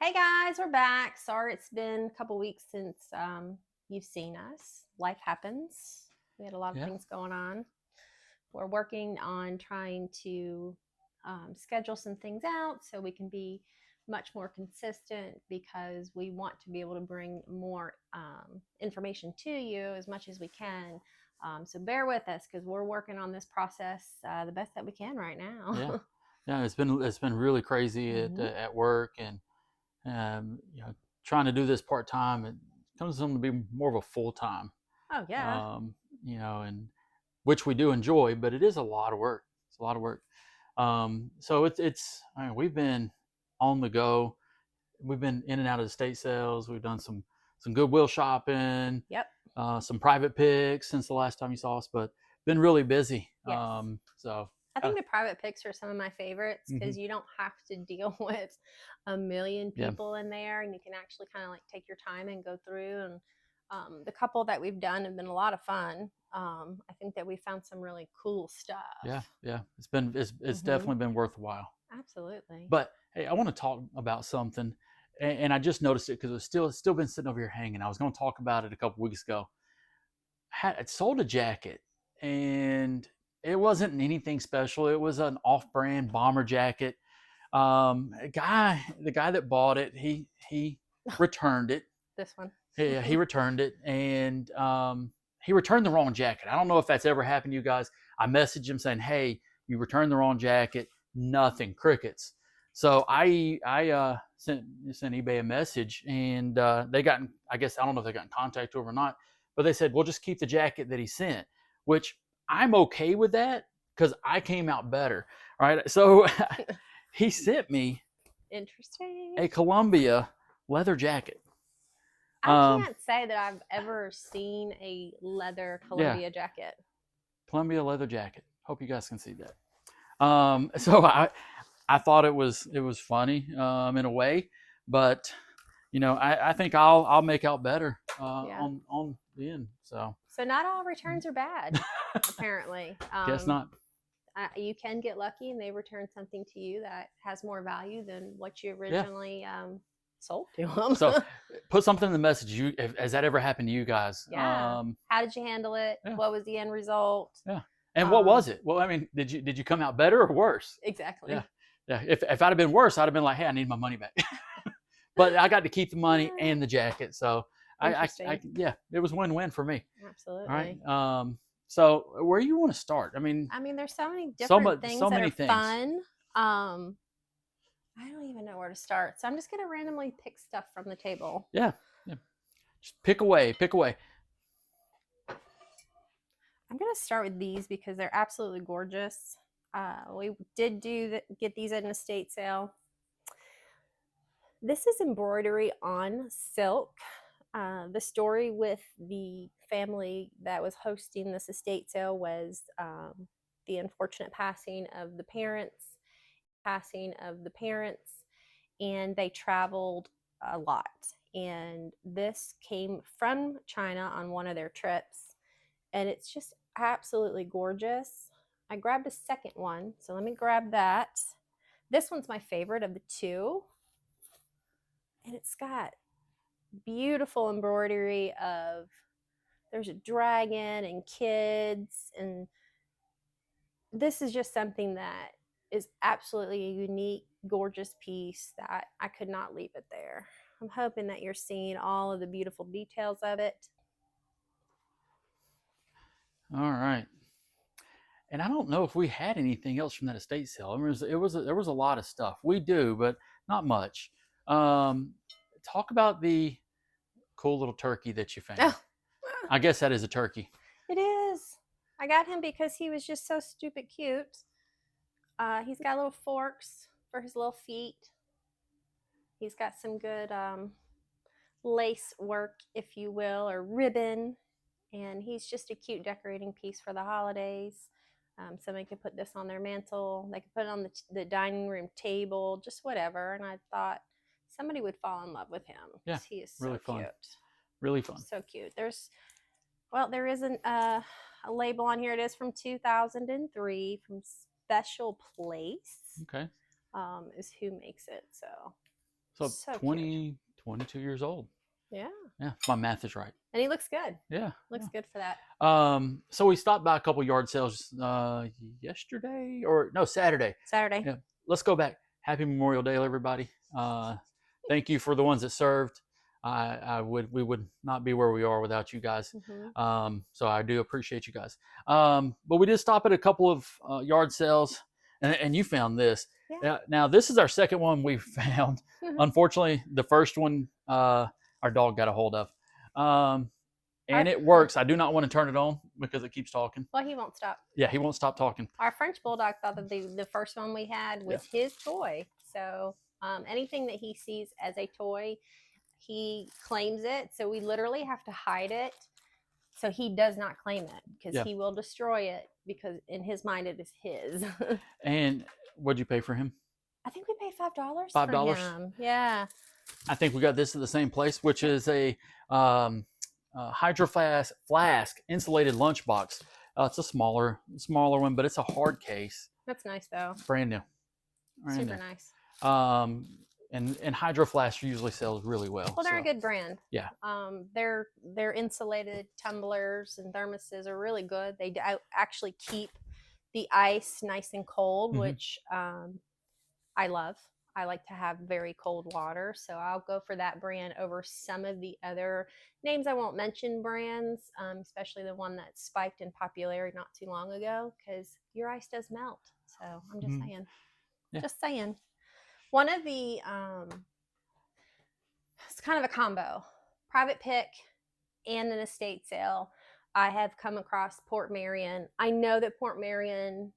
Hey guys, we're back. Sorry it's been a couple weeks since you've seen us. Life happens. We had a lot of Yeah, things going on. We're working on trying to schedule some things out so we can be much more consistent because we want to be able to bring more information to you as much as we can. So bear with us because we're working on this process the best that we can right yeah, now. yeah. It's been really crazy hmm at work, and trying to do this part time. It comes to be more of a full time. Oh, yeah. Um, and which we do enjoy, but it is a lot of work. It's a lot of work. So it's. I mean, we've been on the go. We've been in and out of the state sales. We've done some Goodwill shopping, Yep. some private picks since the last time you saw us, but been really busy. Yes. So. I think the private picks are some of my favorites Mhm. because you don't have to deal with a million Yeah. people in there, and you can actually kind of like take your time and go through. And the couple that we've done have been a lot of fun. I think that we found some really cool Yeah, stuff. yeah. It's hmm definitely been worthwhile. Absolutely. But hey, I want to talk about something, and I just noticed it because it's still been sitting over here hanging. I was going to talk about it a couple weeks ago. I sold a jacket, and it wasn't anything special. It was an off-brand bomber jacket. The guy that bought it, he returned it. This one. Yeah, he returned it, and he returned the wrong jacket. I don't know if that's ever happened to you guys. I messaged him saying, "Hey, you returned the wrong jacket." Nothing, crickets. So I sent eBay a message, and they got. I guess I don't know if they got in contact with him or not, but they said, "We'll just keep the jacket that he sent," which I'm okay with that because I came out better. All right, so he sent me Interesting. a Columbia leather jacket. I Um, can't say that I've ever seen a leather yeah, Columbia jacket. Columbia leather jacket. Hope you guys can see that. So I thought it was funny in a way, but I think I'll make out better Yeah. on the end. So So not all returns are bad, apparently. guess not. You can get lucky and they return something to you that has more value than what you Yeah. originally sold to So them. put something in the message. Has that ever happened to you guys? Yeah. How did you handle it? Yeah, What was the end result? yeah. And what Um, was it? Well, I mean, did you come out better or worse? Yeah, exactly. yeah. If I'd have been worse, I'd have been like, hey, I need my money back. But I got to keep the money Yeah. and the jacket. So Interesting. yeah, it was win-win for me. All right. Absolutely. So where you want to start? I mean, I mean, there's so many so different much, things so that many are things. fun. I don't even know where to start. So I'm just going to randomly pick stuff from the table. Yeah, yeah. Just pick away, pick away. I'm going to start with these because they're absolutely gorgeous. We did get these at an estate sale. This is embroidery on silk. The story with the family that was hosting this estate sale was the unfortunate passing of the parents, and they traveled a lot. And this came from China on one of their trips, and it's just absolutely gorgeous. I grabbed a second one, so let me grab that. This one's my favorite of the two, and it's got beautiful embroidery of there's a dragon and kids, and this is just something that is absolutely a unique, gorgeous piece that I could not leave it there. I'm hoping that you're seeing all of the beautiful details of it. All right. And I don't know if we had anything else from that estate sale. I mean, there was a lot of stuff. We do, but not much. Um, Talk about the cool little turkey that you found. Oh, I guess that is a turkey. it is. I got him because he was just so stupid cute. He's got little forks for his little feet. He's got some good lace work, if you will, or ribbon. And he's just a cute decorating piece for the holidays. Somebody could put this on their mantle. They could put it on the dining room table, just whatever. And I thought somebody would fall in love with him Yeah, because he is really so fun. cute. Really fun. So cute. There isn't a label on here. It is from 2003 from Special Place, Okay. is who makes it. So So So cute. 20, 22 years old. Yeah. Yeah, if my math is right. And he looks good. Yeah. Looks good for that. So we stopped by a couple yard sales yesterday or no Saturday. Saturday. Yeah. Let's go back. Happy Memorial Day, everybody. Thank you for the ones that served. We would not be where we are without you guys. Mm-hmm. So I do appreciate you guys. But we did stop at a couple of yard sales, and you found this. Yeah. Now this is our second one we found. Unfortunately, the first one our dog got a hold of. And it works. I do not want to turn it on because it keeps talking. Well, he won't stop. Yeah, he won't stop talking. Our French Bulldog thought that the first one we had was his toy. So anything that he sees as a toy, he claims it. So we literally have to hide it so he does not claim it because he will destroy it because in his mind it is his. And what'd you pay for him? I think we paid $5. $5? For him. Yeah. I think we got this at the same place, which is a Hydro Flask insulated lunchbox. It's a smaller one, but it's a hard case. That's nice though. Brand new. Super nice. And Hydro Flask usually sells really well. Well, they're a good brand. Yeah. Their insulated tumblers and thermoses are really good. They actually keep the ice nice and cold, which I love. I like to have very cold water, so I'll go for that brand over some of the other names. I won't mention brands, especially the one that spiked in popularity not too long ago, because your ice does melt. So I'm just saying. Yeah. Just saying. One of the, it's kind of a combo, private pick and an estate sale. I have come across Port Marion. I know that Port Marion,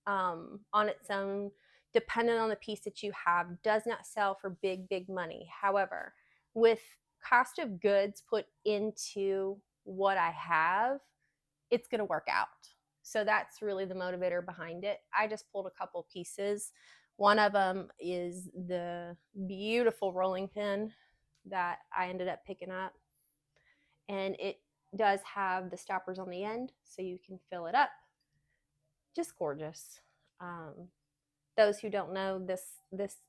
on its own, depending on the piece that you have, does not sell for big money. However, with cost of goods put into what I have, it's going to work out. So that's really the motivator behind it. I just pulled a couple pieces. One of them is the beautiful rolling pin that I ended up picking up. And it does have the stoppers on the end so you can fill it up. Just gorgeous. Those who don't know, this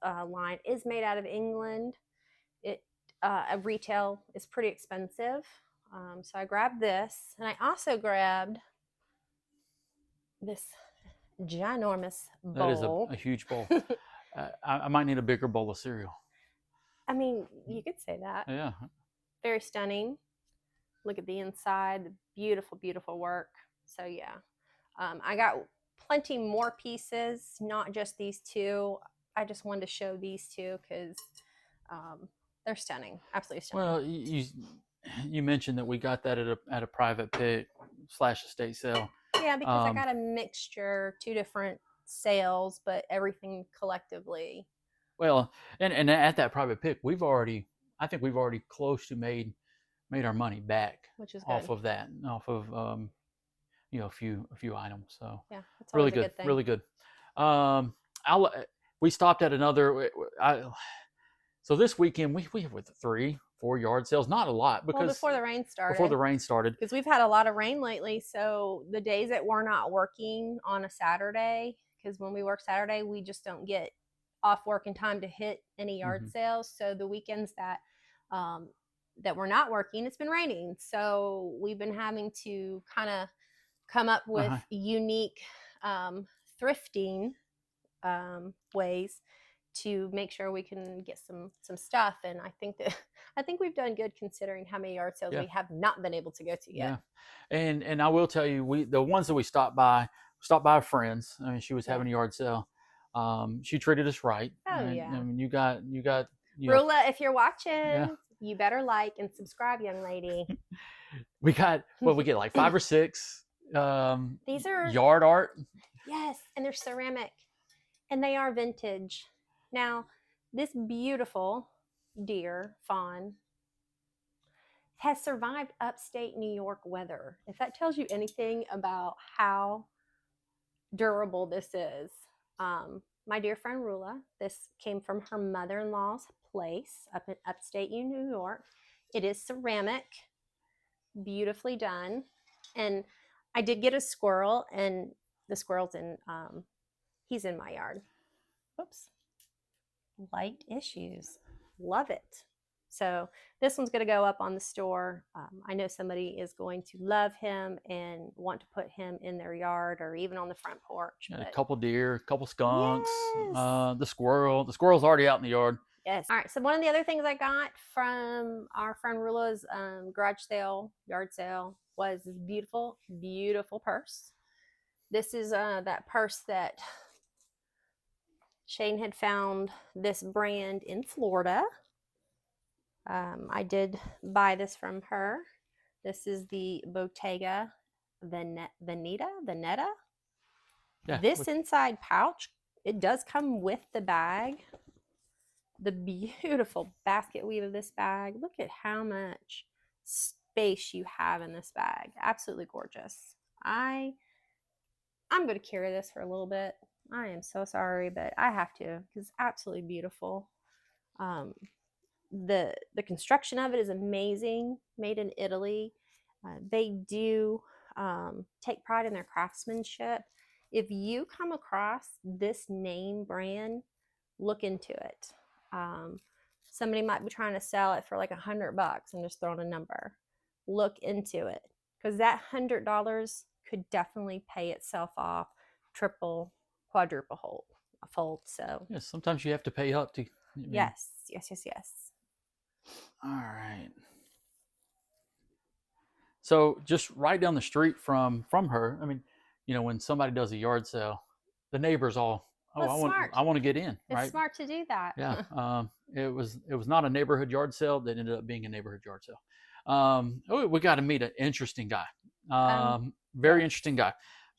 line is made out of England. It retail is pretty expensive, so I grabbed this, and I also grabbed this ginormous bowl. That is a huge bowl. I might need a bigger bowl of cereal. I mean, you could say that. Yeah. Very stunning. Look at the inside, beautiful work. So yeah, I got plenty more pieces, not just these two. I just wanted to show these two because they're stunning, absolutely stunning. Well, you mentioned that we got that at a private pick / estate sale. Yeah, because I got a mixture, 2 different sales, but everything collectively. Well, and at that private pick, I think we've already close to made our money back, which is good. off of a few items. So yeah, that's really good. good, really good. We stopped at another. So this weekend we have 3-4 yard sales, not a lot because before the rain started. Because we've had a lot of rain lately, so the days that we're not working on a Saturday, because when we work Saturday, we just don't get off work in time to hit any yard sales. So the weekends that we're not working, it's been raining, so we've been having to kind of come up with unique thrifting ways to make sure we can get some stuff. And I think we've done good considering how many yard sales we have not been able to go to yet. Yeah, and I will tell you, the ones that we stopped by friends. I mean, she was having a yard sale. She treated us right. Oh yeah. I mean, you got Rula, if you're watching, you better like and subscribe, young lady. We got we get like 5 or 6. These are yard art. Yes, and they're ceramic, and they are vintage. Now, this beautiful deer fawn has survived upstate New York weather. If that tells you anything about how durable this is. My dear friend Rula, this came from her mother-in-law's place up in upstate New York. It is ceramic, beautifully done. And I did get a squirrel, and the squirrel's he's in my yard. Whoops. Light issues. love it. So this one's going to go up on the store. I know somebody is going to love him and want to put him in their yard or even on the front porch. Yeah, a But couple deer, a couple skunks, yes, the squirrel. The squirrel's already out in the yard. yes. All right. So one of the other things I got from our friend Rula's garage sale, yard sale, was this beautiful, beautiful purse. This is that purse that Shane had found this brand in Florida. I did buy this from her. This is the Bottega Veneta. Yeah. This inside pouch, it does come with the bag. The beautiful basket weave of this bag. Look at how much space you have in this bag. Absolutely gorgeous. I'm going to carry this for a little bit. I am so sorry, but I have to because it's absolutely beautiful. The construction of it is amazing. Made in Italy. They do take pride in their craftsmanship. If you come across this name brand, look into it. Somebody might be trying to sell it for like $100 and just throwing a number. Look into it because that $100 could definitely pay itself off triple, quadruple fold. So Yeah, sometimes you have to pay up to. yes. All right. So just right down the street from her, I mean, when somebody does a yard sale, the neighbors all, Well, I want to get in, it's right? smart to do that. Yeah. It was not a neighborhood yard sale that ended up being a neighborhood yard sale. We got to meet an interesting guy. Very yes. interesting guy.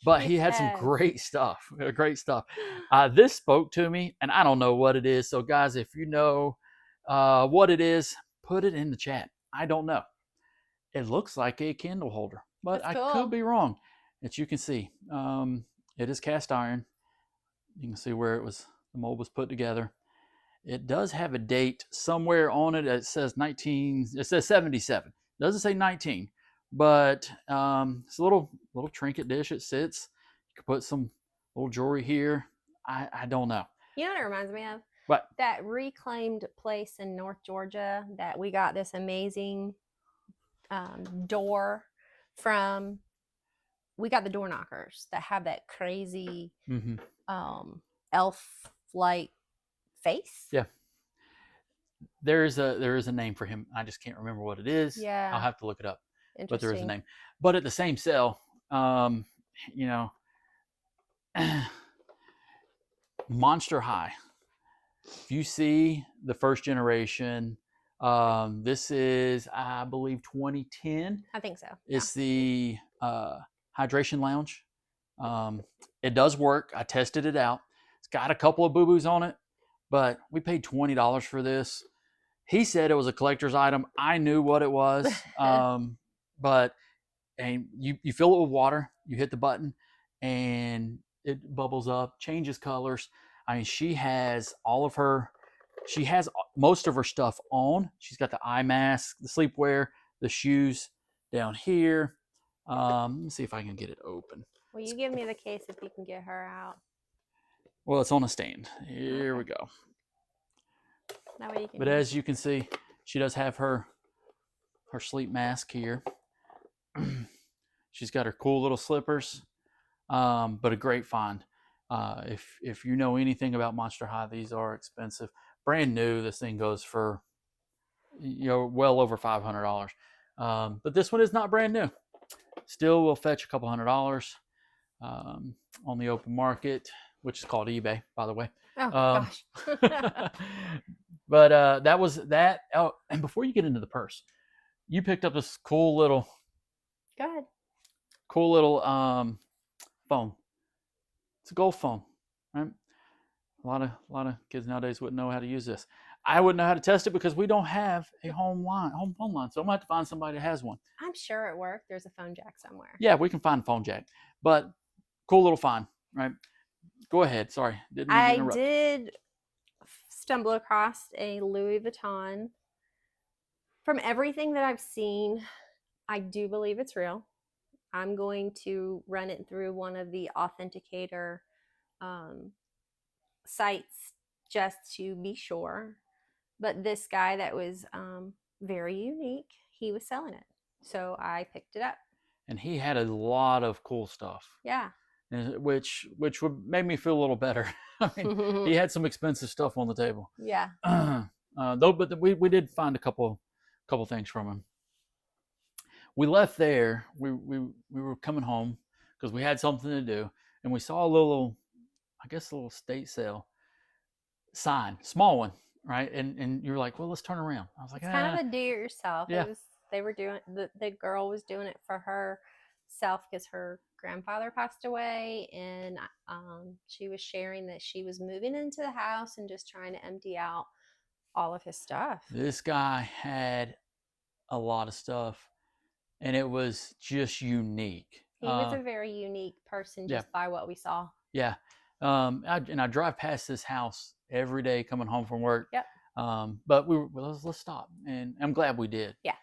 But he had some Yes. great stuff. This spoke to me, and I don't know what it is. So, guys, if you know what it is, put it in the chat. I don't know. It looks like a candle holder, but That's I cool. could be wrong. As you can see, it is cast iron. You can see where the mold was put together. It does have a date somewhere on it. It says 77. It doesn't say 19, but it's a little trinket dish. It sits. You could put some little jewelry here. I don't know. You know what it reminds me of? What? That reclaimed place in North Georgia that we got this amazing door from. We got the door knockers that have that crazy elf-like face. Yeah. There is a name for him. I just can't remember what it is. Yeah. I'll have to look it up. But there is a Interesting. name. But at the same sale, Monster High. If you see the first generation, this is, I believe, 2010. I think so. It's the hydration lounge. It does work. I tested it out. It's got a couple of boo-boos on it, but we paid $20 for this. He said it was a collector's item. I knew what it was, but you fill it with water. You hit the button, and it bubbles up, changes colors. I mean, she has most of her stuff on. She's got the eye mask, the sleepwear, the shoes down here. Let me see if I can get it open. Will you give me the case if you can get her out? Well, it's on a stand. Here we go. That way you can. But as you can see, she does have her sleep mask here. She's got her cool little slippers, but a great find. If you know anything about Monster High, these are expensive. Brand new, this thing goes for well over $500. But this one is not brand new. Still will fetch a couple $100 on the open market, which is called eBay, by the way. Oh gosh. But that was that. Oh, and before you get into the purse, you picked up this cool little Go ahead. phone. It's a gold phone, right? A lot of kids nowadays wouldn't know how to use this. I wouldn't know how to test it because we don't have a home phone line. So I'm gonna have to find somebody that has one. I'm sure at work there's a phone jack somewhere. Yeah, we can find a phone jack. But cool little find, right? Go ahead. Sorry, didn't mean to interrupt. I did stumble across a Louis Vuitton. From everything that I've seen, I do believe it's real. I'm going to run it through one of the authenticator sites just to be sure. But this guy that was very unique, he was selling it. So I picked it up. And he had a lot of cool stuff, Yeah. which would made me feel a little better. I mean, he had some expensive stuff on the table. Yeah. Though, but we did find a couple things from him. We left there. We were coming home because we had something to do, and we saw a little, I guess, a little estate sale sign, small one, right? And you were like, well, let's turn around. I was like, It's kind of a do it yourself. Yeah. It was they were doing the girl was doing it for herself because her grandfather passed away, and she was sharing that she was moving into the house and just trying to empty out all of his stuff. This guy had a lot of stuff, and it was just unique. He was a very unique person just by what we saw. Yeah. I drive past this house every day coming home from work. Yep. But let's stop, and I'm glad we did. Yeah.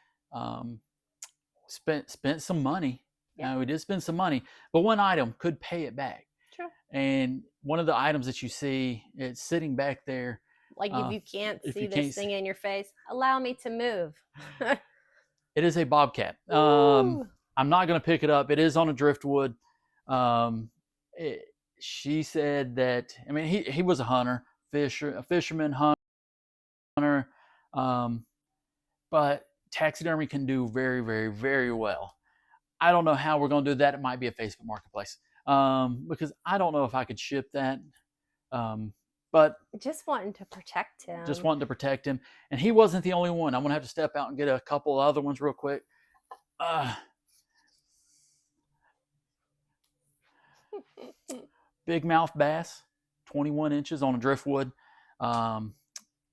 Spent some money. Yeah. We did spend some money, but one item could pay it back. True. And one of the items that you see, it's sitting back there. Like if you can't see this thing in your face, allow me to move. It is a bobcat. I'm not going to pick it up. It is on a driftwood. She said that, I mean, he was a hunter, a fisherman, hunter, but taxidermy can do very, very, very well. I don't know how we're going to do that. It might be a Facebook Marketplace, because I don't know if I could ship that. But just wanting to protect him. And he wasn't the only one. I'm going to have to step out and get a couple other ones real quick. Big mouth bass, 21 inches on a driftwood.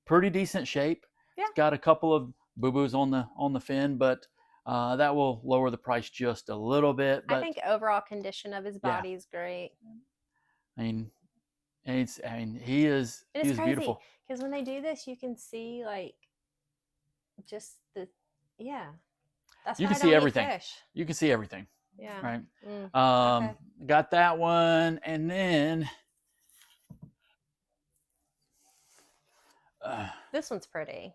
Pretty decent shape. Yeah. It's got a couple of boo-boos on the fin, but that will lower the price just a little bit. But I think overall condition of his body is great. I mean, he is beautiful. Because when they do this, you can see like just that's you why can I see don't eat everything. fish. You can see everything. Yeah. Right. Okay. Got that one, and then this one's pretty.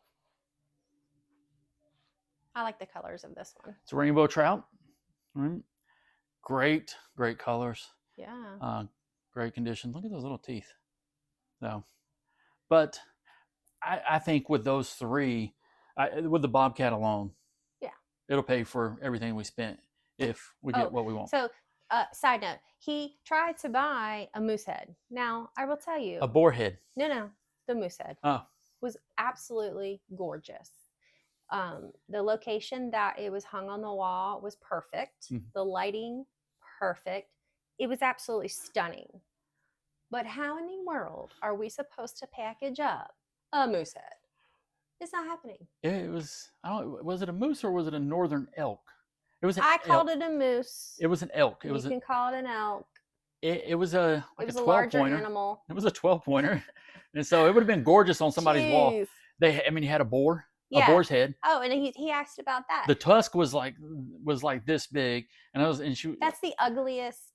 I like the colors of this one. It's a rainbow trout. Right. Great colors. Yeah. Great condition. Look at those little teeth. So, but I think with those three, with the bobcat alone, it'll pay for everything we spent if we get what we want. So, side note, he tried to buy a moose head. Now, I will tell you. A boar head. No, the moose head. Oh. Was absolutely gorgeous. The location that it was hung on the wall was perfect. Mm-hmm. The lighting, perfect. It was absolutely stunning. But how in the world are we supposed to package up a moose head? It's not happening. It was, was it a moose or was it a northern elk? It was. I called it a moose. It was an elk. You can call it an elk. It was a 12-pointer animal. It was a 12-pointer, and so it would have been gorgeous on somebody's wall. You had a boar, a boar's head. Oh, and he asked about that. The tusk was like this big, and That's the ugliest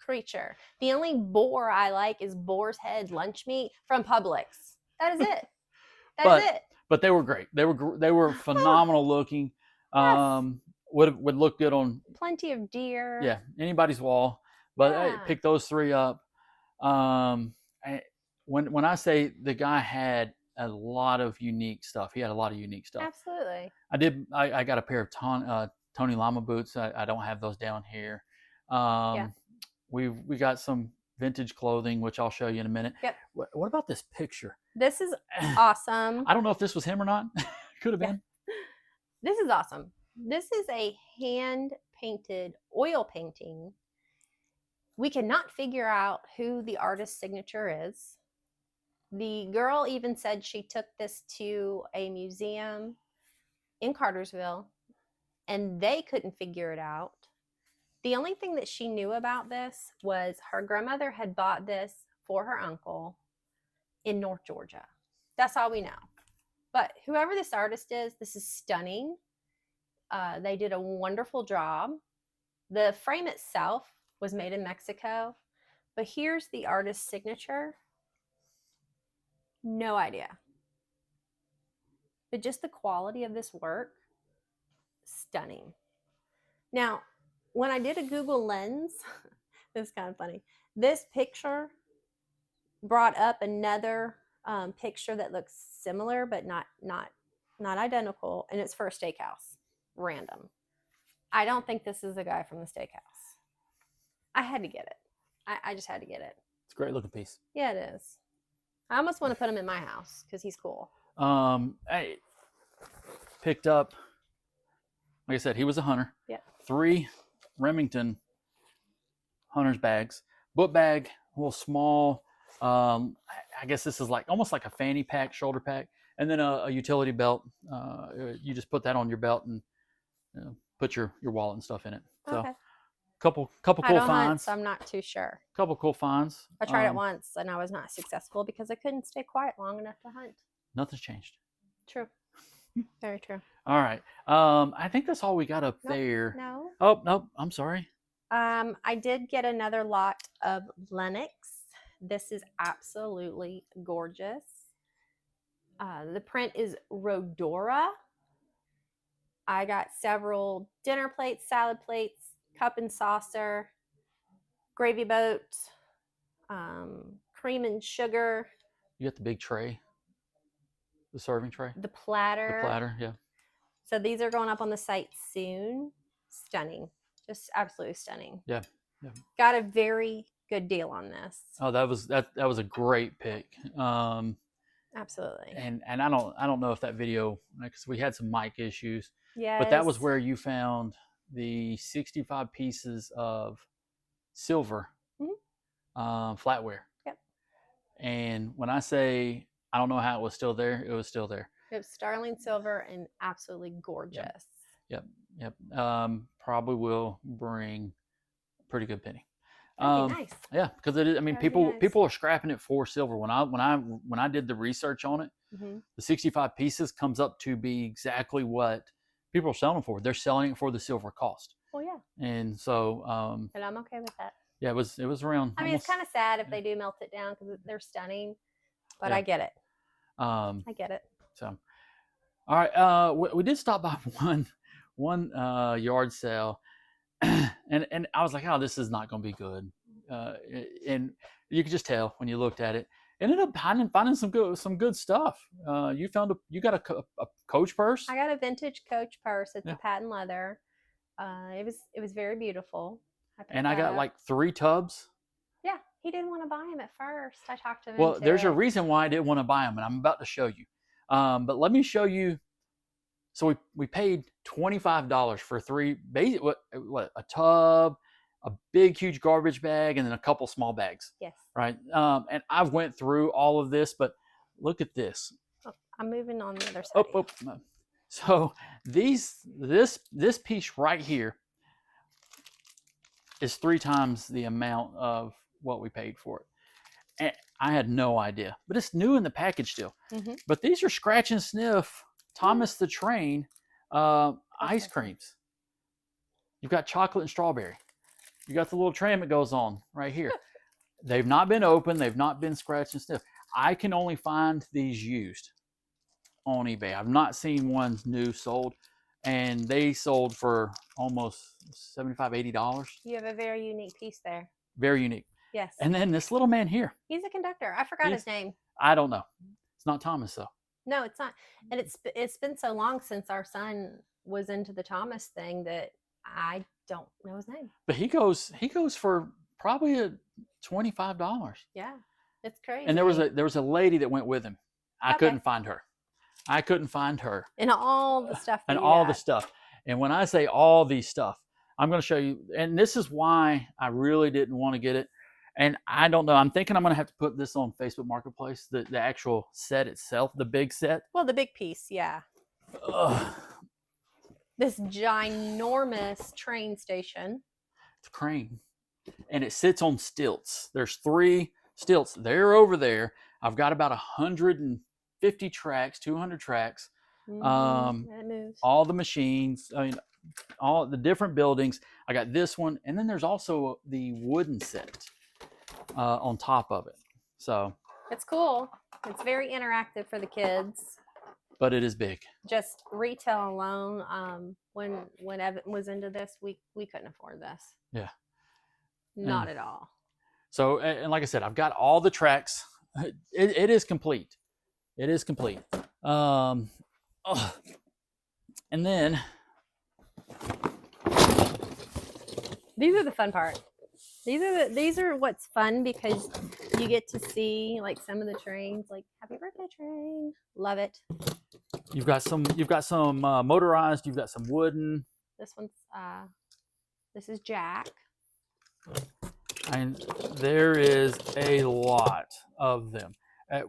creature. The only boar I like is boar's head lunch meat from Publix. That is it. That is it. But they were great. They were phenomenal looking. Yes. Would look good on plenty of deer. Yeah, anybody's wall. But I picked those three up. When I say the guy had a lot of unique stuff, he had a lot of unique stuff. Absolutely. I got a pair of Tony Lama boots. I don't have those down here. We got some vintage clothing, which I'll show you in a minute. Yep. What about this picture? This is awesome. I don't know if this was him or not. Could have been. This is awesome. This is a hand-painted oil painting. We cannot figure out who the artist's signature is. The girl even said she took this to a museum in Cartersville, and they couldn't figure it out. The only thing that she knew about this was her grandmother had bought this for her uncle in North Georgia. That's all we know. But whoever this artist is, this is stunning. They did a wonderful job. The frame itself was made in Mexico, but here's the artist's signature. No idea. but just the quality of this work, stunning. Now, when I did a Google Lens, this is kind of funny. This picture brought up another picture that looks similar, but not identical, and it's for a steakhouse. Random. I don't think this is the guy from the steakhouse. I had to get it. I just had to get it. It's a great looking piece. Yeah, it is. I almost want to put him in my house because he's cool. I picked up, like I said, he was a hunter. Yep. 3 Remington hunter's bags, book bag, a little small. I guess this is like almost like a fanny pack, shoulder pack, and then a utility belt. You just put that on your belt and put your wallet and stuff in it. So, Okay. couple I cool don't hunt, finds. so I'm not too sure. Couple cool finds. I tried it once and I was not successful because I couldn't stay quiet long enough to hunt. Nothing's changed. True. Very true. All right. I think that's all we got up Nope. there. No. Oh no, I'm sorry. I did get another lot of Lennox. This is absolutely gorgeous. The print is Rhodora. I got several dinner plates, salad plates, cup and saucer, gravy boat, cream and sugar, You got the big tray, the serving tray, the platter. the platter. Yeah. So these are going up on the site soon. Stunning. Just absolutely stunning. Yeah. Yeah. Got a very good deal on this. Oh, that was a great pick. Absolutely. And I don't know if that video, because we had some mic issues, Yes. but that was where you found the 65 pieces of silver flatware. Yep. And when I say I don't know how it was still there, it was still there. It was sterling silver and absolutely gorgeous. Yep. Probably will bring a pretty good penny. That'd be nice. Yeah, because it is. I mean, That'd be people nice. people are scrapping it for silver. When I did the research on it, Mm-hmm. the 65 pieces comes up to be exactly what people are selling for. They're selling it for the silver cost, Well, yeah. and so And I'm okay with that. yeah, it was around. I mean, it's kind of sad if they do melt it down because they're stunning, but I get it. I get it. So, all right, we did stop by one yard sale, and I was like, oh, this is not going to be good, and you could just tell when you looked at it. Ended up finding some good stuff. You got a Coach purse. I got a vintage Coach purse. It's Yeah. a patent leather. It was very beautiful. And I got like 3 tubs. Yeah, he didn't want to buy them at first. I talked to him. Well, there's a into it. reason why I didn't want to buy them, and I'm about to show you. But let me show you. So we paid $25 for 3 basic what a tub, a big huge garbage bag, and then a couple small bags. Yes. Right. And I've went through all of this, but look at this. Oh, I'm moving on the other side. Oh. So this piece right here is 3 times the amount of what we paid for it. And I had no idea, but it's new in the package still. Mm-hmm. But these are scratch and sniff Thomas the Train ice creams. You've got chocolate and strawberry. You got the little tram that goes on right here. They've not been opened. They've not been scratched and sniffed. I can only find these used on eBay. I've not seen ones new sold, and they sold for almost $75, $80. You have a very unique piece there. Very unique. Yes. And then this little man here. He's a conductor. I forgot Yes. his name. I don't know. It's not Thomas though. No, it's not. And it's been so long since our son was into the Thomas thing that I don't know his name. But he goes for probably $25. Yeah, it's crazy. And there was a lady that went with him. I Okay. couldn't find her. And all the stuff. And that all you the got. stuff. And when I say all these stuff, I'm going to show you. And this is why I really didn't want to get it. And I don't know. I'm thinking I'm going to have to put this on Facebook Marketplace, the actual set itself, the big set. Well, the big piece, yeah. Ugh, This ginormous train station. it's a crane. And it sits on stilts. There's 3 stilts. They're over there. I've got about 150 tracks, 200 tracks. And it moves. All the machines, I mean, all the different buildings. I got this one, and then there's also the wooden set on top of it. So It's cool. It's very interactive for the kids. but it is big. Just retail alone, when Evan was into this, we couldn't afford this. Yeah. Not at all. So, and like I said, I've got all the tracks. It is complete. It is complete. And then These are the fun part. These are what's fun because you get to see like some of the trains, like Happy Birthday Train. Love it. you've got some motorized. You've got some wooden. This one's this is Jack. And there is a lot of them.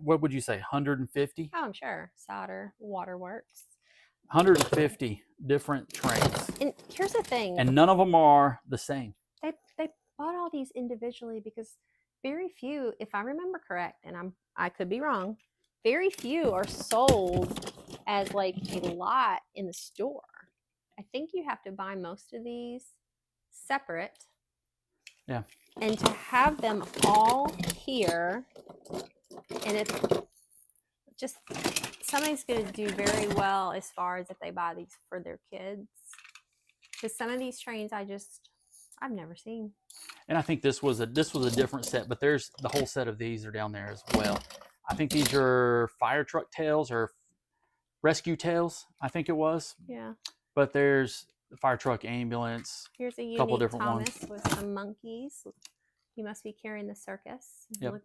What would you say, 150? Oh, I'm sure. Solder, Waterworks. 150 different trains. And here's the thing. And none of them are the same. They bought all these individually because very few, if I remember correct, and I could be wrong, very few are sold as like a lot in the store. I think you have to buy most of these separate. Yeah. And to have them all here, and it's just somebody's going to do very well as far as if they buy these for their kids. Because some of these trains I've never seen. And I think this was a different set, but there's the whole set of these are down there as well. I think these are fire truck tails or rescue tails, I think it was. Yeah. But there's the fire truck, ambulance. Here's a unique couple different Thomas ones. with some monkeys. He must be carrying the circus. Yep. Look,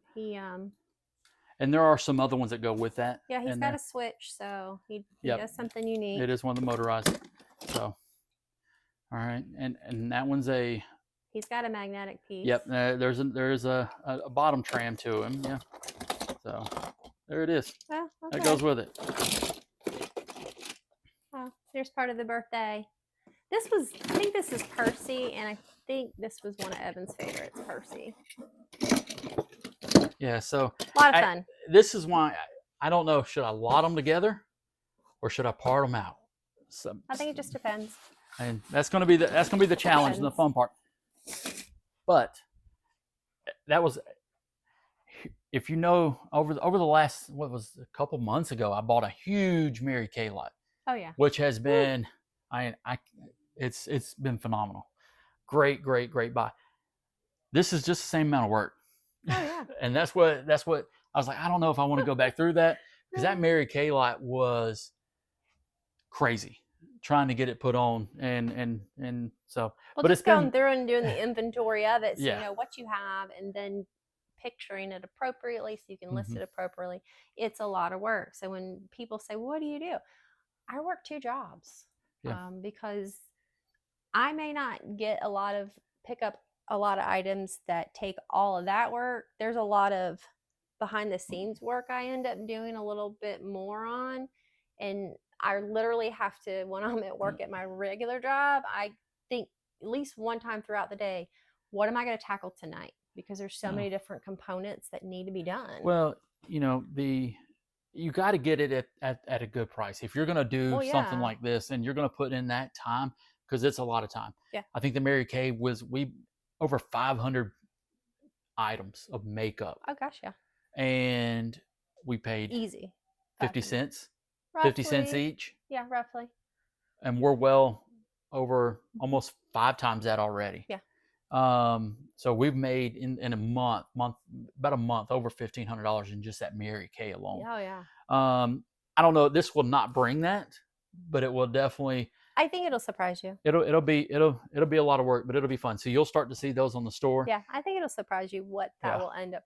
And there are some other ones that go with that. yeah, he's in got there. a switch, so he Yep. does something unique. It is one of the motorized. So, all right, and that one's a. He's got a magnetic piece. Yep, there's a bottom tram to him. Yeah. So there it is. Well, okay. That goes with it. Oh, here's part of the birthday. I think this is Percy, and I think this was one of Evan's favorites, Percy. Yeah. So A lot of fun. this is why I don't know. Should I lot them together, or should I part them out? So, I think it just depends. and that's gonna be the challenge and the fun part. But that was, if you know, over the last, what was a couple months ago, I bought a huge Mary Kay lot, Oh yeah. which has been it's been phenomenal. Great buy. This is just the same amount of work. Oh yeah. And that's what I was like, I don't know if I want to go back through that, because that Mary Kay lot was crazy trying to get it put on and so Well, but just it's been going through and doing the inventory of it, so Yeah. you know what you have, and then picturing it appropriately so you can list Mhm. it appropriately. It's a lot of work. So when people say, well, "What do you do?" I work 2 jobs Yeah. because I may not pick up a lot of items that take all of that work. There's a lot of behind the scenes work I end up doing a little bit more on, and I literally have to, when I'm at work at my regular job, I think at least one time throughout the day, what am I going to tackle tonight? Because there's so many different components that need to be done. Well, you know, you got to get it at a good price. If you're going to do Well, something yeah. like this and you're going to put in that time, because it's a lot of time. Yeah. I think the Mary Kay was over 500 items of makeup, Oh gosh, yeah, and we paid easy. 50 500. cents, 50 cents Roughly. each, Yeah, roughly. and we're well over almost 5 times that already. Yeah. So we've made in a month about a month over $1,500 in just that Mary Kay alone. Oh yeah. I don't know. This will not bring that, but it will definitely. I think it'll surprise you. It'll be a lot of work, but it'll be fun. So you'll start to see those on the store. Yeah, I think it'll surprise you what that Yeah. will end up.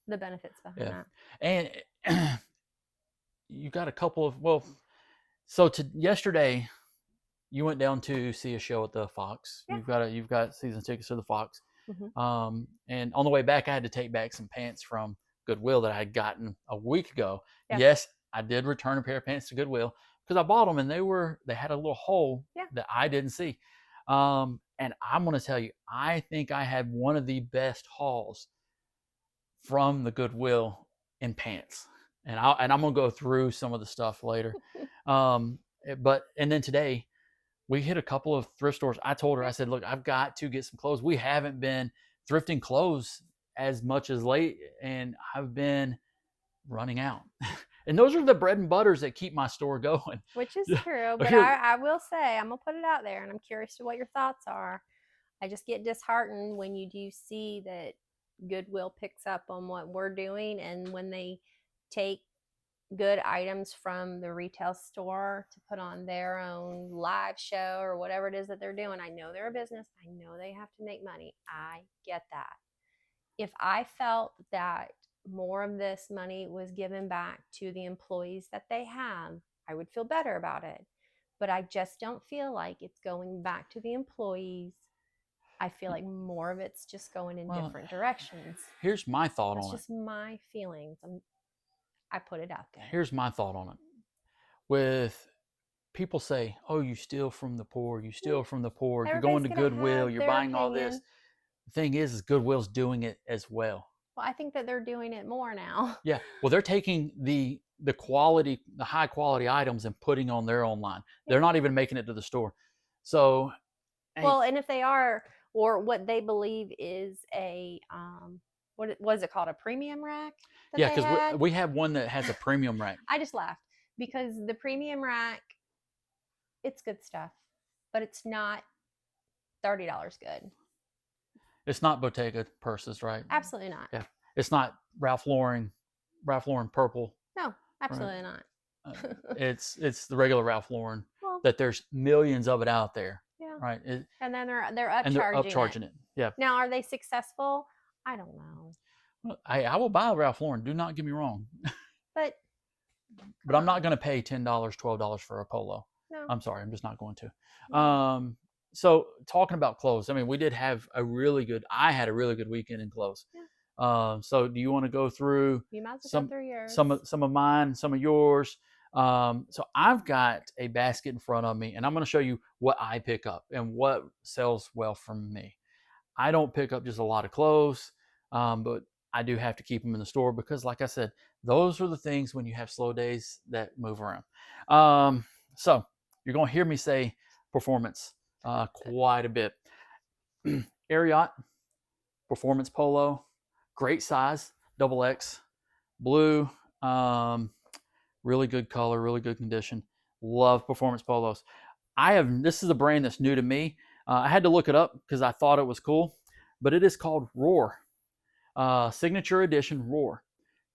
The benefits behind Yeah. that. And you got a couple of so yesterday you went down to see a show at the Fox. Yeah. You've got season tickets to the Fox. Mhm. And on the way back, I had to take back some pants from Goodwill that I had gotten a week ago. Yeah. Yes, I did return a pair of pants to Goodwill because I bought them and they had a little hole Yeah. that I didn't see. And I'm going to tell you, I think I had one of the best hauls from the Goodwill in pants. And I'm going to go through some of the stuff later. And then today we hit a couple of thrift stores. I told her, I said, look, I've got to get some clothes. We haven't been thrifting clothes as much as late, and I've been running out. And those are the bread and butters that keep my store going. Which is Yeah. true, but Here- I will say, I'm gonna put it out there, and I'm curious to what your thoughts are. I just get disheartened when you do see that Goodwill picks up on what we're doing, and when they take good items from the retail store to put on their own live show or whatever it is that they're doing. I know they're a business. I know they have to make money. I get that. If I felt that more of this money was given back to the employees that they have, I would feel better about it. But I just don't feel like it's going back to the employees. I feel like more of it's just going in Well, different directions. Here's my thought That's on it. just my feelings. I put it out there. Here's my thought on it. With people say, "Oh, you steal from the poor. You steal from the poor. You're going to Everybody's gonna Goodwill. have You're their buying all this." opinion. The thing is Goodwill's doing it as well. Well, I think that they're doing it more now. Yeah. Well, they're taking the quality, the high quality items and putting on their own line. They're not even making it to the store. So, Well, and if they are, or what they believe is a what was it called, a premium rack? That yeah, they because had? we have one that has a premium rack. I just laughed because the premium rack, it's good stuff, but it's not $30 good. It's not Bottega purses, right? Absolutely not. Yeah. It's not Ralph Lauren purple. No, absolutely not. It's the regular Ralph Lauren Well, that there's millions of it out there, yeah. right? And then they're And they're upcharging it. Yeah. Now, are they successful? I don't know. Well, I will buy Ralph Lauren. Do not get me wrong, But I'm not going to pay $10, $12 for a polo. no. I'm sorry, I'm just not going to. No. So talking about clothes, I mean, we did have I had a really good weekend in clothes. Yeah. So do you want to go through You might as well go through yours. some of mine, some of yours? So I've got a basket in front of me, and I'm going to show you what I pick up and what sells well from me. I don't pick up just a lot of clothes, but I do have to keep them in the store because, like I said, those are the things when you have slow days that move around. So you're going to hear me say performance quite a bit. Ariat performance polo, great size, XX, blue, really good color, really good condition. Love performance polos. This is a brand that's new to me. I had to look it up because I thought it was cool, but it is called Roar, Signature Edition Roar.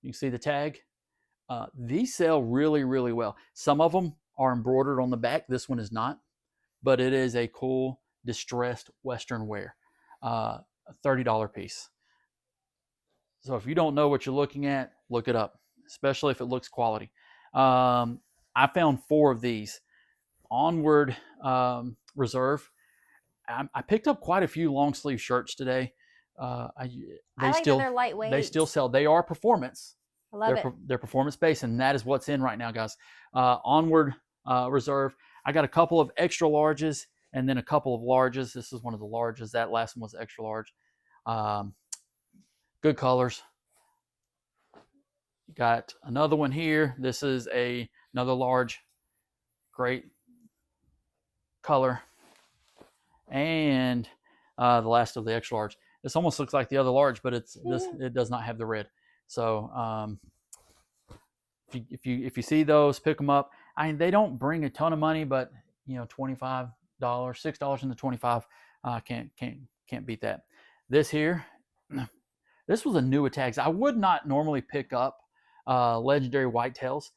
You can see the tag. These sell really, really well. Some of them are embroidered on the back. This one is not, but it is a cool distressed Western wear, a $30 piece. So if you don't know what you're looking at, look it up, especially if it looks quality. I found 4 of these. Onward Reserve. I picked up quite a few long sleeve shirts today. I like that they're lightweight. They still sell. They are performance. I love it. They're performance based, and that is what's in right now, guys. Onward Reserve. I got a couple of extra larges and then a couple of larges. This is one of the larges. That last one was extra large. Good colors. Got another one here. This is another large. Great color. And the last of the extra large. This almost looks like the other large, but it does not have the red. So if you see those, pick them up. I mean, they don't bring a ton of money, but $25, $6 into 25, can't beat that. This here, this was a new tags. I would not normally pick up legendary whitetails,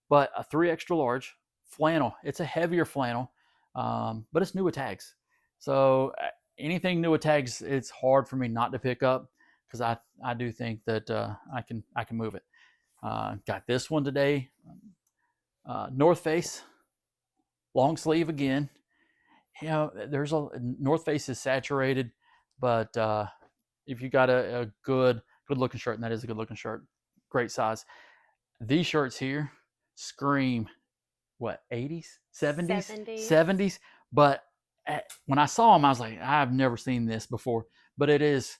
but a 3 extra large flannel. It's a heavier flannel, but it's new tags. So anything new tags, it's hard for me not to pick up because I do think that I can move it. Got this one today. North Face, long sleeve again. There's a North Face is saturated, but if you got a good looking shirt, and that is a good looking shirt, great size. These shirts here scream what, 80s, 70s, but when I saw them, I was like, I've never seen this before. But it is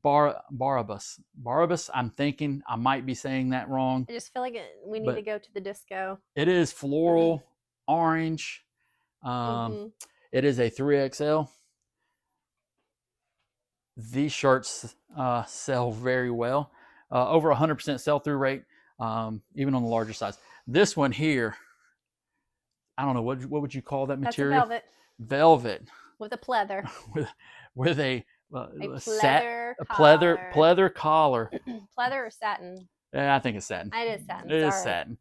Barabbas. I'm thinking I might be saying that wrong. I just feel like we need to go to the disco. It is floral orange. It is a 3XL. These shirts sell very well. Over 100% sell-through rate. even on the larger size. This one here, I don't know, what would you call that That's a material? velvet Velvet with a pleather. with a Pleather pleather collar. Pleather or satin? I think it's satin. It is satin. It is Sorry. satin.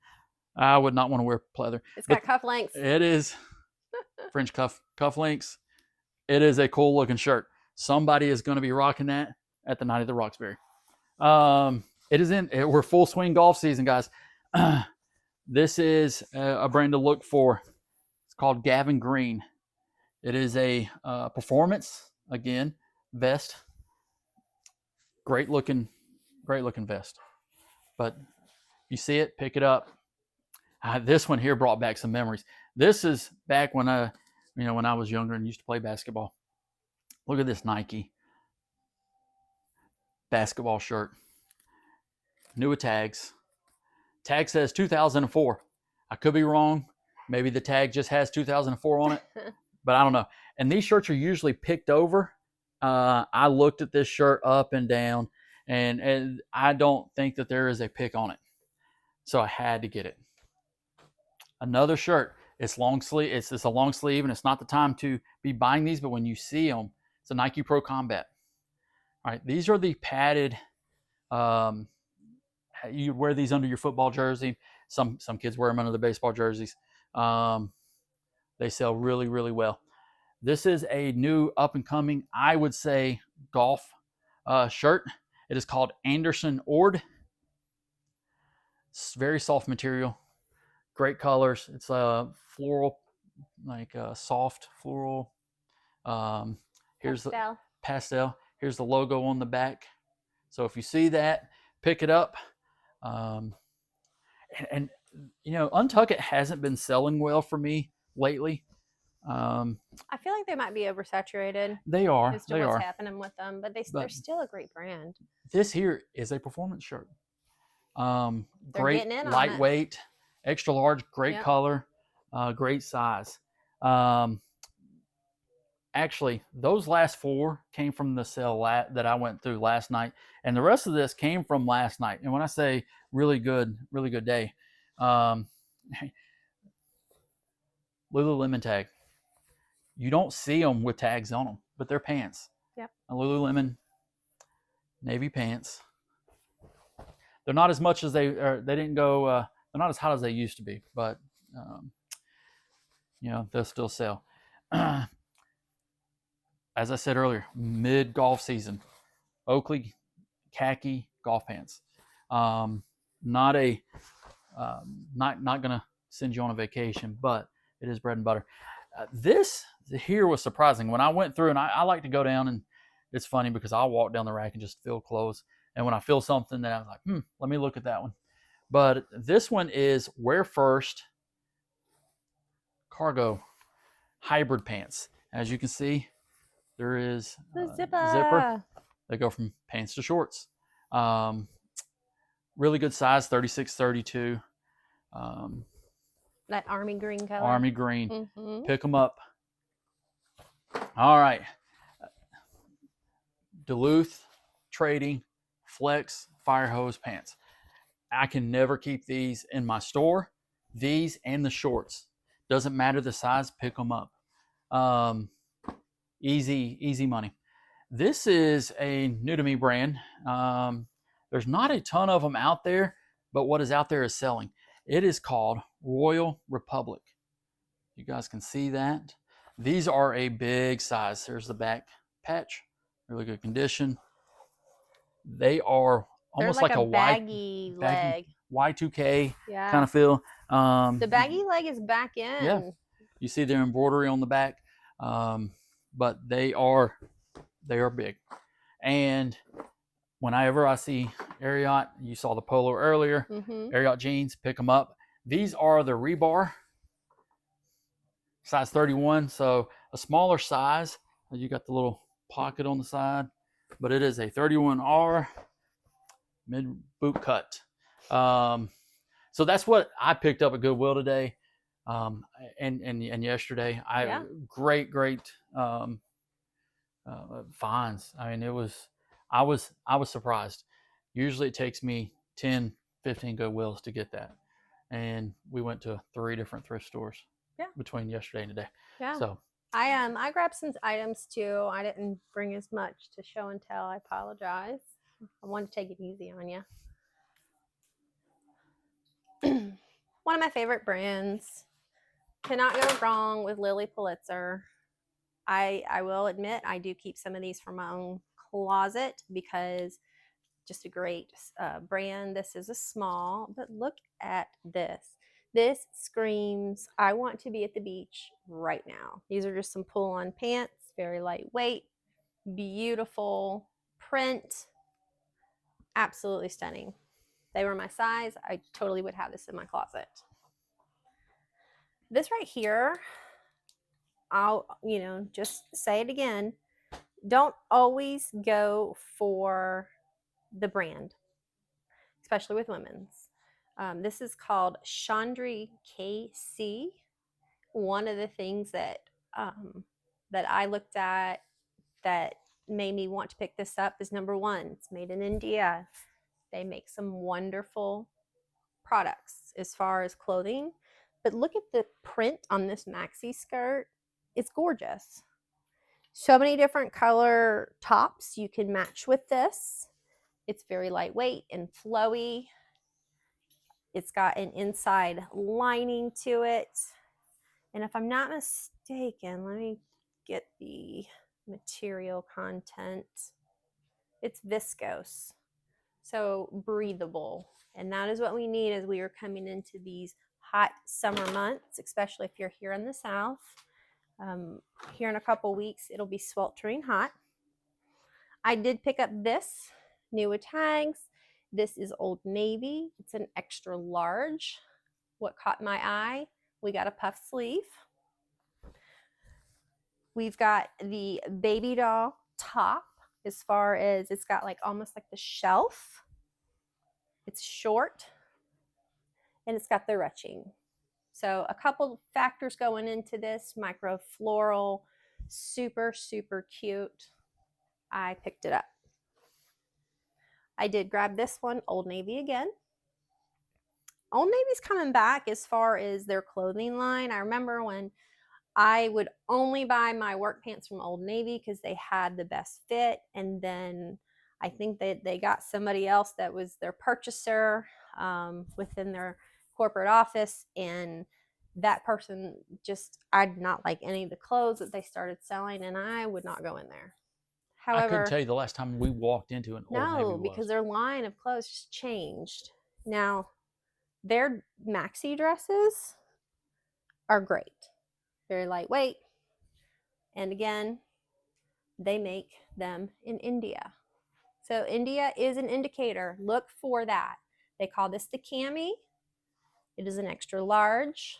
I would not want to wear pleather. It's But got cufflinks. it is French cufflinks. It is a cool looking shirt. Somebody is going to be rocking that at the Night of the Roxbury. We're full swing golf season, guys. This is a brand to look for. It's called Gavin Green. It is a performance, again, vest. Great looking vest. But you see it, pick it up. This one here brought back some memories. This is back when when I was younger and used to play basketball. Look at this Nike basketball shirt. New with tags. Tag says 2004. I could be wrong. Maybe the tag just has 2004 on it, but I don't know. And these shirts are usually picked over. I looked at this shirt up and down, and I don't think that there is a pick on it. So I had to get it. Another shirt. It's long sleeve. It's a long sleeve, and it's not the time to be buying these, but when you see them, it's a Nike Pro Combat. All right, these are the padded. You wear these under your football jersey. Some kids wear them under the baseball jerseys. They sell really, really well. This is a new up and coming, I would say, golf shirt. It is called Anderson Ord. It's very soft material, great colors. It's a floral, like a soft floral. Here's the pastel. Here's the logo on the back. So if you see that, pick it up. And Untuck It hasn't been selling well for me lately. I feel like they might be oversaturated. They are. As to what's happening with them, but they're still a great brand. This here is a performance shirt. They're great, lightweight, extra large, great color, great size. Actually, those last 4 came from the sale that I went through last night, and the rest of this came from last night. And when I say really good day, Lululemon tag. You don't see them with tags on them, but they're pants. Yep. A Lululemon navy pants. They're not as much as they didn't go. They're not as hot as they used to be, but they'll still sell. As I said earlier, mid golf season, Oakley khaki golf pants. Not gonna send you on a vacation, but it is bread and butter. This here was surprising. When I went through, and I like to go down, and it's funny because I'll walk down the rack and just feel clothes. And when I feel something, then I was like, let me look at that one. But this one is Wear First cargo hybrid pants. As you can see, there is the zipper. They go from pants to shorts. Really good size, 36, 32. That army green color. Army green. Mm-hmm. Pick them up. All right. Duluth Trading Flex Fire Hose Pants. I can never keep these in my store. These and the shorts. Doesn't matter the size, pick them up. Easy money. This is a new to me brand. There's not a ton of them out there, but what is out there is selling. It is called Royal Republic. You guys can see that. These are a big size. There's the back patch. Really good condition. They are almost like a Y, baggy leg. Y2K kind of feel. The baggy leg is back in. Yeah. You see their embroidery on the back. But they are big. And whenever I see Ariat, you saw the polo earlier, Ariat jeans, pick them up. These are the Rebar, size 31, so a smaller size. You got the little pocket on the side, but it is a 31R mid boot cut. So that's what I picked up at Goodwill today, and yesterday. Great finds. I mean, I was surprised. Usually it takes me 10, 15 Goodwills to get that. And we went to 3 different thrift stores between yesterday and today. Yeah. So I grabbed some items too. I didn't bring as much to show and tell. I apologize. I wanted to take it easy on you. One of my favorite brands. Cannot go wrong with Lilly Pulitzer. I will admit I do keep some of these for my own closet because just a great brand. This is a small, but look at this. This screams, I want to be at the beach right now. These are just some pull-on pants, very lightweight, beautiful print, absolutely stunning. They were my size. I totally would have this in my closet. This right here, I'll, just say it again. Don't always go for the brand, especially with women's. This is called Chandri KC. One of the things that I looked at that made me want to pick this up is number one, it's made in India. They make some wonderful products as far as clothing. But look at the print on this maxi skirt. It's gorgeous. So many different color tops you can match with this. It's very lightweight and flowy. It's got an inside lining to it. And if I'm not mistaken, let me get the material content. It's viscose, so breathable. And that is what we need as we are coming into these hot summer months, especially if you're here in the South. Here in a couple weeks, it'll be sweltering hot. I did pick up this, new with tags. This is Old Navy. It's an extra large. What caught my eye, we got a puff sleeve. We've got the baby doll top, as far as it's got like almost like the shelf. It's short and it's got the ruching. So a couple factors going into this. Micro floral, super, super cute. I picked it up. I did grab this one, Old Navy again. Old Navy's coming back as far as their clothing line. I remember when I would only buy my work pants from Old Navy because they had the best fit. And then I think that they got somebody else that was their purchaser within their corporate office. And that person just, I did not like any of the clothes that they started selling, and I would not go in there. However, I couldn't tell you the last time we walked into an Old Navy no, because their line of clothes just changed. Now, their maxi dresses are great. Very lightweight. And again, they make them in India. So India is an indicator. Look for that. They call this the cami. It is an extra large.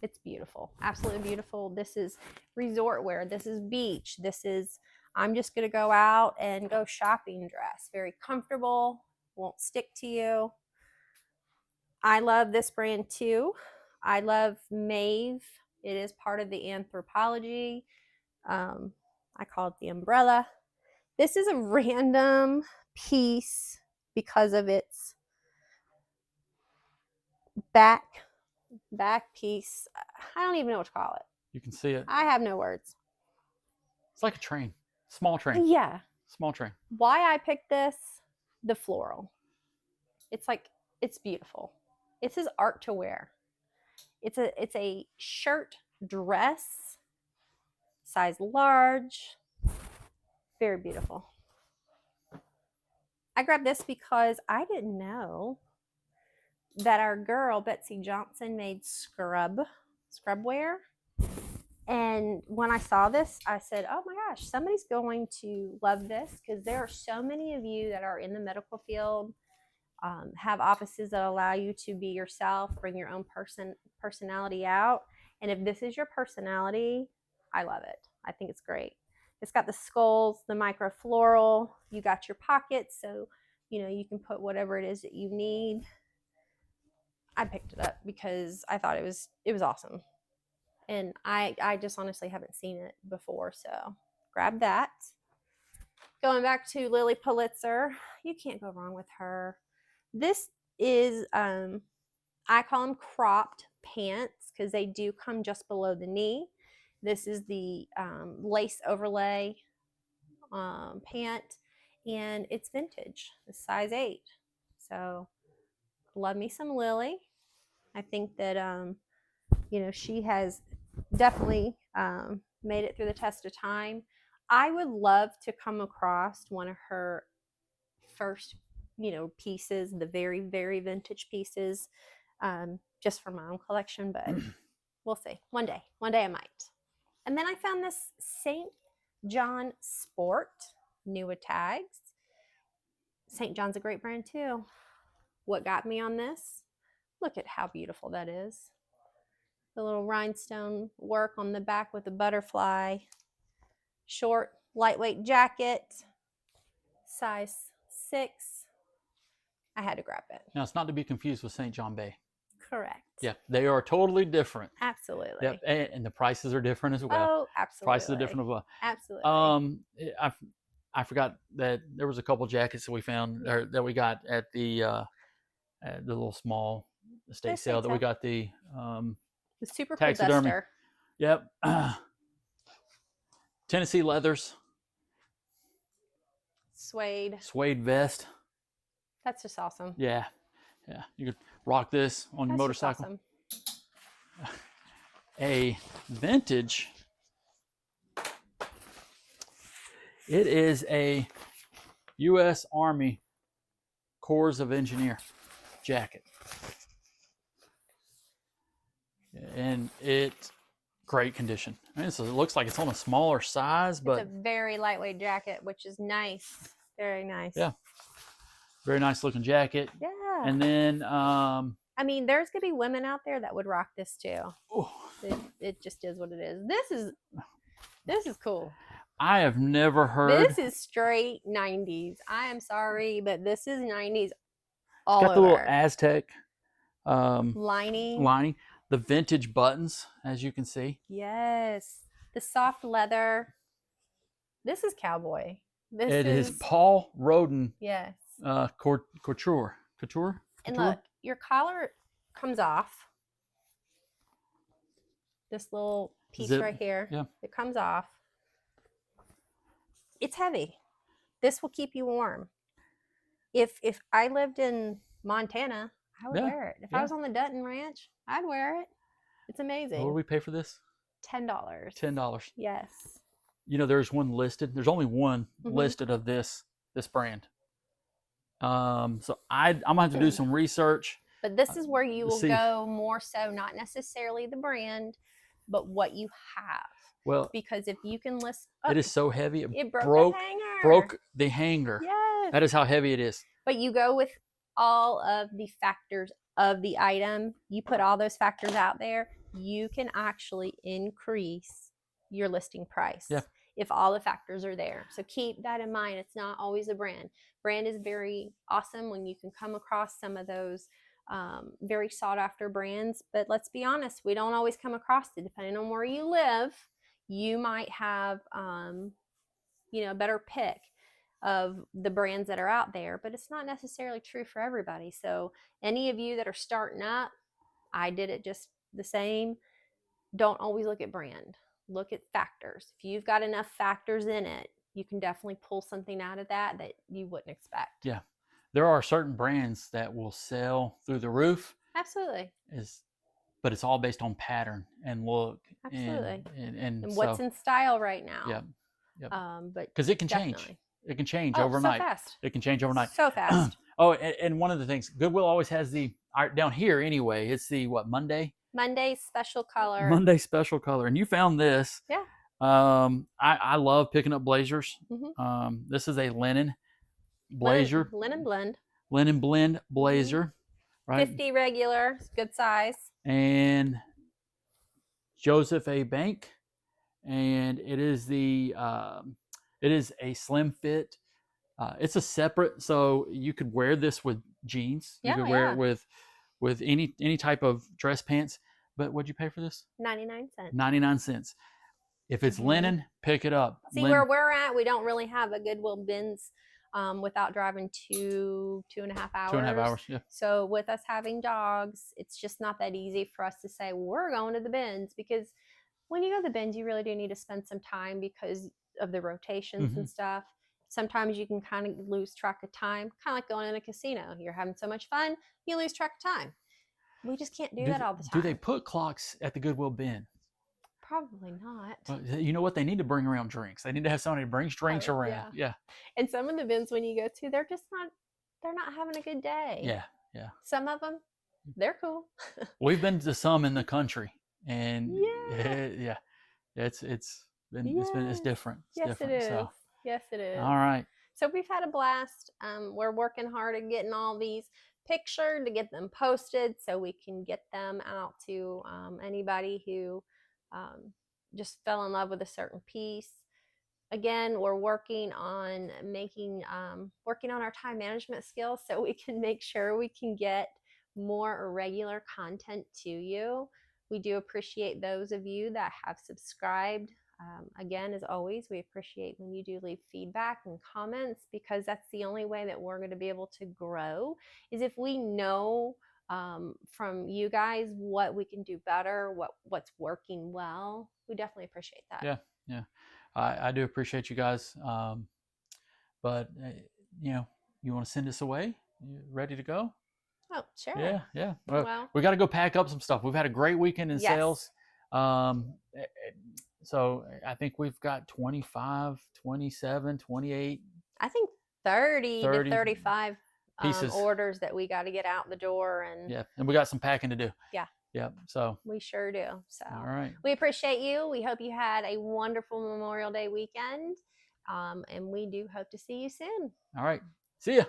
It's beautiful. Absolutely beautiful. This is resort wear. This is beach. This is, I'm just going to go out and go shopping dress. Very comfortable. Won't stick to you. I love this brand too. I love Maeve. It is part of the Anthropologie. I call it the umbrella. This is a random piece because of its back piece. I don't even know what to call it. You can see it. I have no words. It's like a train. Small train. Yeah. Small train. Why I picked this, the floral. It's like, it's beautiful. It's his art to wear. It's a shirt dress, size large, very beautiful. I grabbed this because I didn't know that our girl Betsy Johnson made scrub wear. And when I saw this, I said, oh my gosh, somebody's going to love this, because there are so many of you that are in the medical field, have offices that allow you to be yourself, bring your own personality out. And if this is your personality, I love it. I think it's great. It's got the skulls, the micro floral. You got your pockets, so you can put whatever it is that you need. I picked it up because I thought it was awesome. And I just honestly haven't seen it before, so grab that. Going back to Lilly Pulitzer, you can't go wrong with her. This is I call them cropped pants because they do come just below the knee. This is the lace overlay pant, and it's vintage. It's size 8. So love me some Lily. I think that she has definitely made it through the test of time. I would love to come across one of her first, pieces, the very, very vintage pieces, just for my own collection, but we'll see. One day I might. And then I found this St. John Sport Nua tags. St. John's a great brand too. What got me on this? Look at how beautiful that is. The little rhinestone work on the back with the butterfly. Short, lightweight jacket, size 6. I had to grab it. Now, it's not to be confused with St. John Bay. Correct. Yeah, they are totally different. Absolutely. Yep, and the prices are different as well. Oh, absolutely. Prices are different as well. Absolutely. I forgot that there was a couple jackets that we found or that we got at the little small estate sale that we got the super cool taxidermy. duster. Yep. Tennessee leathers. Suede vest. That's just awesome. Yeah. You could rock this on your motorcycle. Awesome. A vintage. It is a U.S. Army Corps of Engineer jacket. And it's great condition. I mean, so it looks like it's on a smaller size, but it's a very lightweight jacket, which is nice. Very nice. Yeah. Very nice looking jacket. Yeah. And then I mean, there's gonna be women out there that would rock this too. Oh, it just is what it is. This is cool. I have never heard. This is straight 90s. I am sorry, but this is 90s all It's got over. the little Aztec lining. The vintage buttons, as you can see. Yes. The soft leather. This is cowboy. It is Paul Rodin. Yes. Couture. And look, your collar comes off. This little piece right here. Yeah. It comes off. It's heavy. This will keep you warm. If I lived in Montana, I would wear it. If I was on the Dutton Ranch, I'd wear it. It's amazing. What do we pay for this? $10. $10. Yes. There's one listed. There's only one listed of this brand. So I'm gonna have to do some research. But this is where you will go more so, not necessarily the brand, but what you have. Well, because if you can list, it is so heavy. It broke the hanger. Yes. That is how heavy it is. But you go with all of the factors of the item. You put all those factors out there, you can actually increase your listing price. Yeah. If all the factors are there. So keep that in mind. It's not always a brand. Brand is very awesome when you can come across some of those very sought after brands. But let's be honest, we don't always come across it. Depending on where you live, you might have a better pick of the brands that are out there, but it's not necessarily true for everybody. So any of you that are starting up, I did it just the same. Don't always look at brand. Look at factors. If you've got enough factors in it, you can definitely pull something out of that you wouldn't expect. Yeah. There are certain brands that will sell through the roof. Absolutely. But it's all based on pattern and look. Absolutely. And what's in style right now. Yeah. Yep. But because it can change. It can change overnight. So fast. It can change overnight. So fast. And one of the things, Goodwill always has down here anyway, it's the Monday? Monday special color. Monday special color. And you found this. Yeah. I love picking up blazers. Mm-hmm. This is a linen blazer. Linen blend. Linen blend blazer. Right. 50 regular, good size. And Joseph A. Bank. And it is it is a slim fit. It's a separate, so you could wear this with jeans. You could wear it with any type of dress pants. But what'd you pay for this? 99 cents. 99 cents. If it's linen, pick it up. See, where we're at, we don't really have a Goodwill bins without driving 2.5 hours. 2.5 hours. Yeah. So with us having dogs, it's just not that easy for us to say we're going to the bins, because when you go to the bins, you really do need to spend some time because of the rotations and stuff. Sometimes you can kind of lose track of time, kind of like going in a casino. You're having so much fun, you lose track of time. We just can't do that all the time. Do they put clocks at the Goodwill bin? Probably not. You know what? They need to bring around drinks. They need to have somebody bring drinks around. Yeah. Yeah. And some of the bins when you go to, they're not having a good day. Yeah. Yeah. Some of them, they're cool. We've been to some in the country, and Yeah. it's different. It's Yes, different. it is. So, Yes, it is. all right. So we've had a blast. We're working hard at getting all these pictured to get them posted so we can get them out to anybody who just fell in love with a certain piece. Again, we're working on working on our time management skills so we can make sure we can get more regular content to you. We do appreciate those of you that have subscribed. Again, as always, we appreciate when you do leave feedback and comments, because that's the only way that we're going to be able to grow, is if we know from you guys what we can do better, what's working well. We definitely appreciate that. Yeah. I do appreciate you guys. But you want to send us away? You ready to go? Oh, sure. Yeah. Well, we got to go pack up some stuff. We've had a great weekend in Yes. sales. So I think we've got 25, 27, 28 I think 30 to 30 35 pieces. orders that we got to get out the door, and Yeah, and we got some packing to do. Yeah. Yep. So we sure do. So all right. we appreciate you. We hope you had a wonderful Memorial Day weekend, and we do hope to see you soon. All right. See ya.